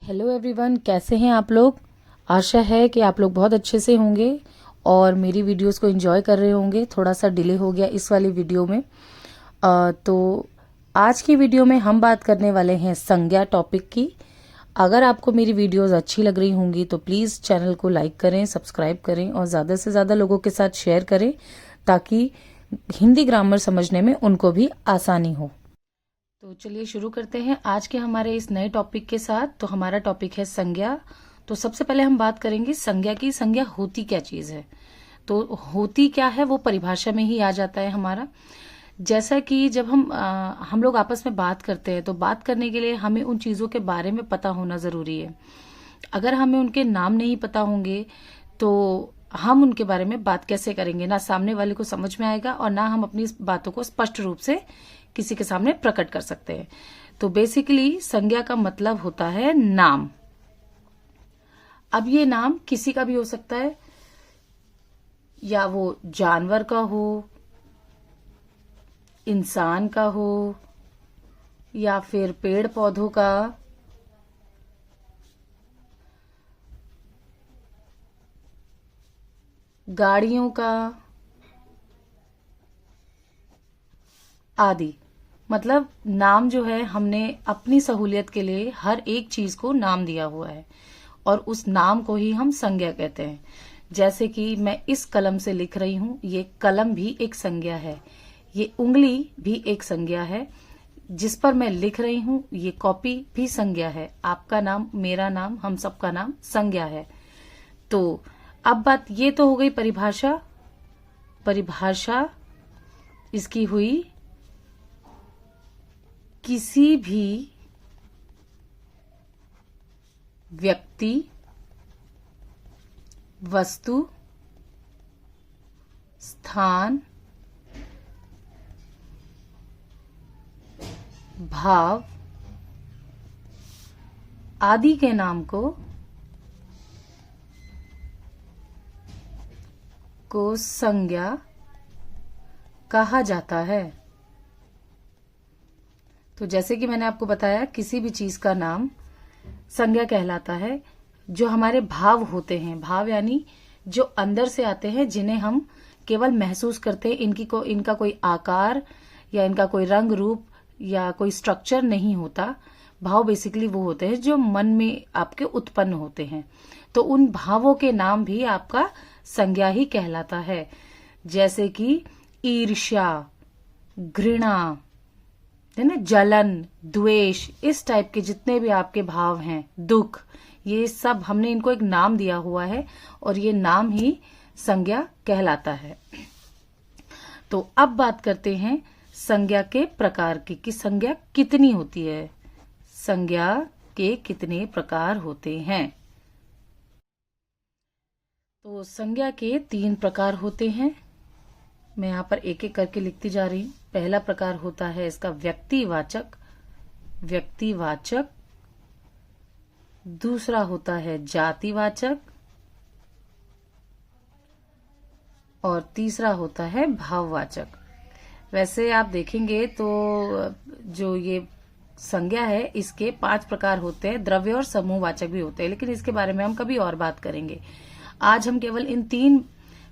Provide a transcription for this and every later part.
Hello everyone, कैसे हैं आप लोग। आशा है कि आप लोग बहुत अच्छे से होंगे और मेरी वीडियोस को एंजॉय कर रहे होंगे। थोड़ा सा डिले हो गया इस वाली वीडियो में। तो आज की वीडियो में हम बात करने वाले हैं संज्ञा टॉपिक की। अगर आपको मेरी वीडियोस अच्छी लग रही होंगी तो प्लीज़ चैनल को लाइक करें, सब्सक्राइब करें और ज़्यादा से ज़्यादा लोगों के साथ शेयर करें ताकि हिंदी ग्रामर समझने में उनको भी आसानी हो। तो चलिए शुरू करते हैं आज के हमारे इस नए टॉपिक के साथ। तो हमारा टॉपिक है संज्ञा। तो सबसे पहले हम बात करेंगे संज्ञा की। संज्ञा होती क्या चीज है, तो होती क्या है वो परिभाषा में ही आ जाता है हमारा। जैसा कि जब हम लोग आपस में बात करते हैं तो बात करने के लिए हमें उन चीजों के बारे में पता होना जरूरी है। अगर हमें उनके नाम नहीं पता होंगे तो हम उनके बारे में बात कैसे करेंगे, ना सामने वाले को समझ में आएगा और ना हम अपनी बातों को स्पष्ट रूप से किसी के सामने प्रकट कर सकते हैं। तो बेसिकली संज्ञा का मतलब होता है नाम। अब ये नाम किसी का भी हो सकता है, या वो जानवर का हो, इंसान का हो, या फिर पेड़ पौधों का, गाड़ियों का आदि। मतलब नाम जो है हमने अपनी सहूलियत के लिए हर एक चीज को नाम दिया हुआ है और उस नाम को ही हम संज्ञा कहते हैं। जैसे कि मैं इस कलम से लिख रही हूं, ये कलम भी एक संज्ञा है। ये उंगली भी एक संज्ञा है। जिस पर मैं लिख रही हूं ये कॉपी भी संज्ञा है। आपका नाम, मेरा नाम, हम सबका नाम संज्ञा है। तो अब बात ये तो हो गई परिभाषा। परिभाषा इसकी हुई किसी भी व्यक्ति, वस्तु, स्थान, भाव आदि के नाम को संज्ञा कहा जाता है। तो जैसे कि मैंने आपको बताया, किसी भी चीज का नाम संज्ञा कहलाता है। जो हमारे भाव होते हैं, भाव यानी जो अंदर से आते हैं, जिन्हें हम केवल महसूस करते हैं, इनका कोई आकार या इनका कोई रंग रूप या कोई स्ट्रक्चर नहीं होता। भाव बेसिकली वो होते हैं जो मन में आपके उत्पन्न होते हैं। तो उन भावों के नाम भी आपका संज्ञा ही कहलाता है। जैसे कि ईर्ष्या, घृणा, है ना, जलन, द्वेष, इस टाइप के जितने भी आपके भाव हैं, दुख, ये सब हमने इनको एक नाम दिया हुआ है और ये नाम ही संज्ञा कहलाता है। तो अब बात करते हैं संज्ञा के प्रकार की, कि संज्ञा कितनी होती है, संज्ञा के कितने प्रकार होते हैं। तो संज्ञा के 3 प्रकार होते हैं। मैं यहां पर एक एक करके लिखती जा रही हूं। पहला प्रकार होता है इसका व्यक्तिवाचक। व्यक्तिवाचक। दूसरा होता है जातिवाचक और तीसरा होता है भाववाचक। वैसे आप देखेंगे तो जो ये संज्ञा है इसके 5 प्रकार होते हैं। द्रव्य और समूहवाचक भी होते हैं, लेकिन इसके बारे में हम कभी और बात करेंगे। आज हम केवल इन 3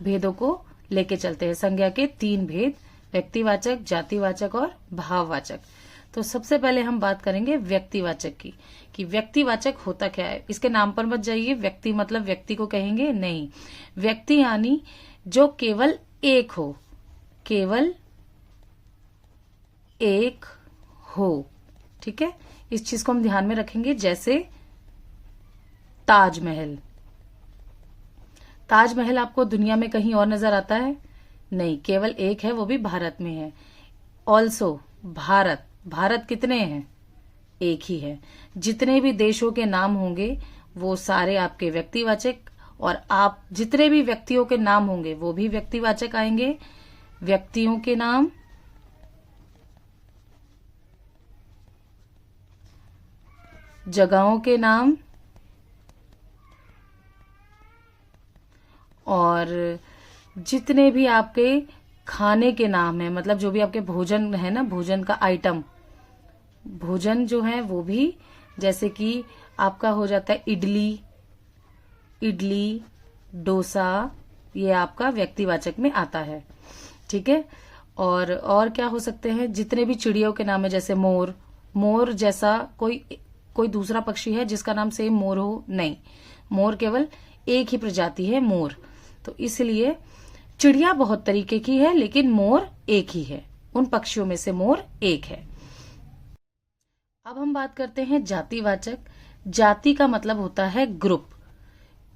भेदों को लेके चलते हैं। संज्ञा के 3 भेद, व्यक्तिवाचक, जातिवाचक और भाववाचक। तो सबसे पहले हम बात करेंगे व्यक्तिवाचक की, कि व्यक्तिवाचक होता क्या है। इसके नाम पर मत जाइए, व्यक्ति मतलब व्यक्ति को कहेंगे नहीं। व्यक्ति यानी जो केवल एक हो, केवल एक हो। ठीक है, इस चीज को हम ध्यान में रखेंगे। जैसे ताजमहल। ताजमहल आपको दुनिया में कहीं और नजर आता है? नहीं, केवल एक है, वो भी भारत में है। ऑल्सो भारत, भारत कितने हैं? एक ही है। जितने भी देशों के नाम होंगे वो सारे आपके व्यक्तिवाचक, और आप जितने भी व्यक्तियों के नाम होंगे वो भी व्यक्तिवाचक आएंगे। व्यक्तियों के नाम, जगहों के नाम और जितने भी आपके खाने के नाम है, मतलब जो भी आपके भोजन है ना, भोजन का आइटम, भोजन जो है वो भी जैसे कि आपका हो जाता है इडली, इडली, डोसा, ये आपका व्यक्तिवाचक में आता है। ठीक है। और क्या हो सकते हैं, जितने भी चिड़ियों के नाम है, जैसे मोर, मोर जैसा कोई दूसरा पक्षी है जिसका नाम सेम मोर हो? नहीं, मोर केवल एक ही प्रजाति है, मोर। तो इसलिए चिड़िया बहुत तरीके की है लेकिन मोर एक ही है, उन पक्षियों में से मोर एक है। अब हम बात करते हैं जातिवाचक। जाति का मतलब होता है ग्रुप,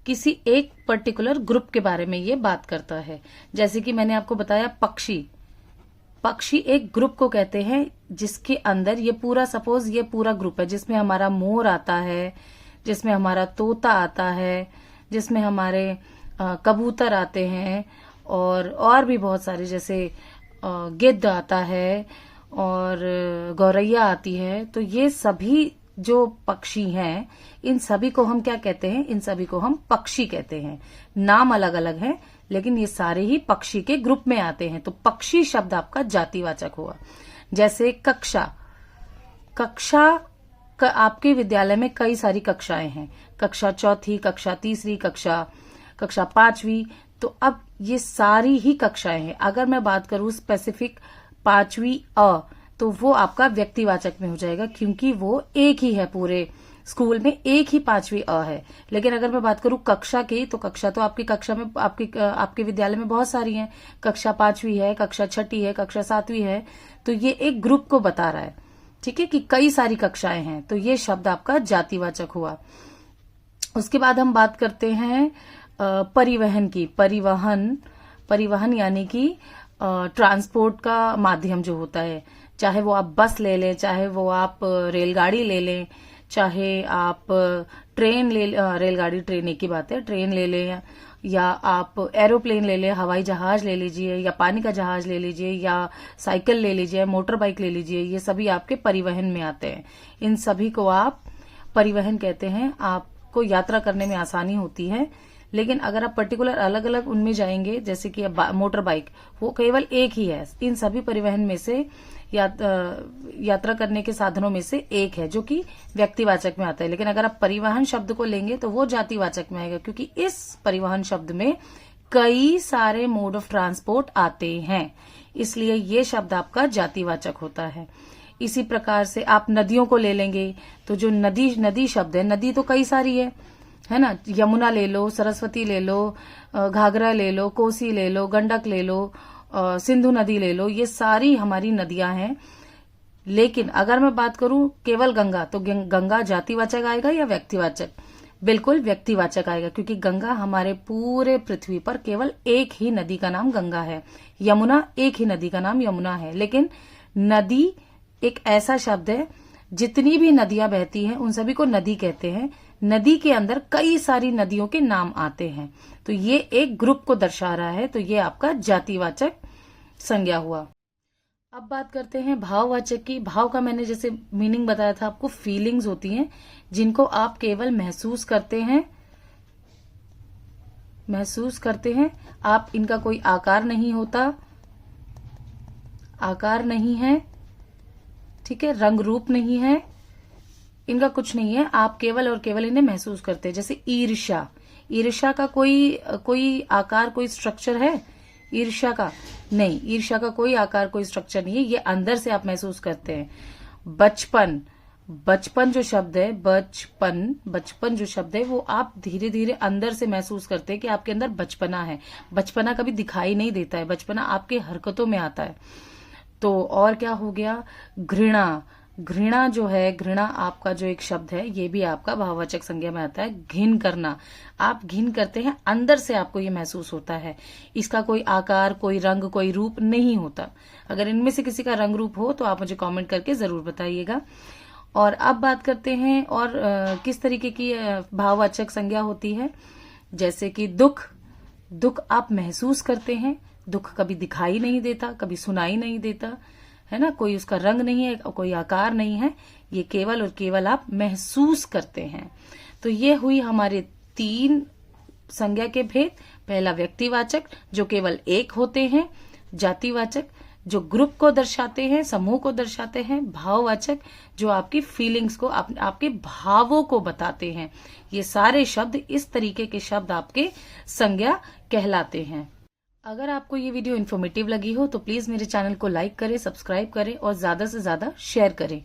किसी एक पर्टिकुलर ग्रुप के बारे में ये बात करता है। जैसे कि मैंने आपको बताया पक्षी, पक्षी एक ग्रुप को कहते हैं जिसके अंदर ये पूरा, सपोज ये पूरा ग्रुप है जिसमें हमारा मोर आता है, जिसमें हमारा तोता आता है, जिसमें हमारे कबूतर आते हैं, और भी बहुत सारे, जैसे गिद्ध आता है और गौरैया आती है। तो ये सभी जो पक्षी हैं, इन सभी को हम क्या कहते हैं? इन सभी को हम पक्षी कहते हैं। नाम अलग अलग हैं लेकिन ये सारे ही पक्षी के ग्रुप में आते हैं। तो पक्षी शब्द आपका जातिवाचक हुआ। जैसे कक्षा, कक्षा आपके विद्यालय में कई सारी कक्षाएं हैं, कक्षा चौथी, कक्षा तीसरी, कक्षा पांचवी। तो अब ये सारी ही कक्षाएं हैं। अगर मैं बात करूं स्पेसिफिक पांचवी अ, तो वो आपका व्यक्तिवाचक में हो जाएगा क्योंकि वो एक ही है, पूरे स्कूल में एक ही पांचवी अ है। लेकिन अगर मैं बात करूं कक्षा की, तो कक्षा तो आपकी कक्षा में, आपके विद्यालय में बहुत सारी हैं। कक्षा पांचवी है, कक्षा छठी है, कक्षा सातवीं है। तो ये एक ग्रुप को बता रहा है, ठीक है, कि कई सारी कक्षाएं हैं। तो ये शब्द आपका जातिवाचक हुआ। उसके बाद हम बात करते हैं परिवहन की। परिवहन यानी कि ट्रांसपोर्ट का माध्यम जो होता है, चाहे वो आप बस ले लें, चाहे वो आप रेलगाड़ी ले लें, चाहे आप रेलगाड़ी, ट्रेन एक ही बात है, ट्रेन ले लें, या आप एरोप्लेन ले लें, हवाई जहाज ले लीजिए, या पानी का जहाज ले लीजिए, या साइकिल ले लीजिए, मोटर बाइक ले लीजिए, ये सभी आपके परिवहन में आते हैं। इन सभी को आप परिवहन कहते हैं। आपको यात्रा करने में आसानी होती है। लेकिन अगर आप पर्टिकुलर अलग अलग उनमें जाएंगे, जैसे कि मोटर बाइक, वो केवल एक ही है। इन सभी परिवहन में से यात्रा करने के साधनों में से एक है जो कि व्यक्तिवाचक में आता है। लेकिन अगर आप परिवहन शब्द को लेंगे तो वो जातिवाचक में आएगा क्योंकि इस परिवहन शब्द में कई सारे मोड ऑफ ट्रांसपोर्ट आते हैं, इसलिए ये शब्द आपका जातिवाचक होता है। इसी प्रकार से आप नदियों को ले लेंगे तो जो नदी शब्द है, नदी तो कई सारी है ना। यमुना ले लो, सरस्वती ले लो, घाघरा ले लो, कोसी ले लो, गंडक ले लो, सिंधु नदी ले लो, ये सारी हमारी नदियां हैं। लेकिन अगर मैं बात करूं केवल गंगा, तो गंगा जातिवाचक आएगा या व्यक्तिवाचक? बिल्कुल व्यक्तिवाचक आएगा क्योंकि गंगा हमारे पूरे पृथ्वी पर केवल एक ही नदी का नाम गंगा है। यमुना एक ही नदी का नाम यमुना है। लेकिन नदी एक ऐसा शब्द है, जितनी भी नदियां बहती हैं उन सभी को नदी कहते हैं। नदी के अंदर कई सारी नदियों के नाम आते हैं, तो ये एक ग्रुप को दर्शा रहा है। तो ये आपका जातिवाचक संज्ञा हुआ। अब बात करते हैं भाववाचक की। भाव का मैंने जैसे मीनिंग बताया था आपको, फीलिंग्स होती हैं जिनको आप केवल महसूस करते हैं। आप, इनका कोई आकार नहीं होता, आकार नहीं है, ठीक है, रंग रूप नहीं है, इनका कुछ नहीं है। आप केवल और केवल इन्हें महसूस करते हैं। जैसे ईर्ष्या, ईर्ष्या का कोई आकार, कोई स्ट्रक्चर है? ईर्ष्या का नहीं, ईर्ष्या का कोई आकार, कोई स्ट्रक्चर नहीं है, ये अंदर से आप महसूस करते हैं। बचपन जो शब्द है, बचपन जो शब्द है, वो आप धीरे धीरे अंदर से महसूस करते हैं कि आपके अंदर बचपना है। बचपना कभी दिखाई नहीं देता है, बचपना आपके हरकतों में आता है। तो और क्या हो गया? घृणा जो है, घृणा आपका जो एक शब्द है, ये भी आपका भाववाचक संज्ञा में आता है। घिन करना, आप घिन करते हैं, अंदर से आपको ये महसूस होता है। इसका कोई आकार, कोई रंग, कोई रूप नहीं होता। अगर इनमें से किसी का रंग रूप हो तो आप मुझे कमेंट करके जरूर बताइएगा। और अब बात करते हैं और किस तरीके की भाववाचक संज्ञा होती है। जैसे कि दुख आप महसूस करते हैं, दुख कभी दिखाई नहीं देता, कभी सुनाई नहीं देता, है ना, कोई उसका रंग नहीं है, कोई आकार नहीं है, ये केवल और केवल आप महसूस करते हैं। तो ये हुई हमारे 3 संज्ञा के भेद। पहला व्यक्तिवाचक जो केवल एक होते हैं, जातिवाचक जो ग्रुप को दर्शाते हैं, समूह को दर्शाते हैं। भाववाचक जो आपकी फीलिंग्स को, आपके भावों को बताते हैं। ये सारे शब्द, इस तरीके के शब्द आपके संज्ञा कहलाते हैं। अगर आपको ये वीडियो इन्फॉर्मेटिव लगी हो तो प्लीज मेरे चैनल को लाइक करें, सब्सक्राइब करें और ज्यादा से ज्यादा शेयर करें।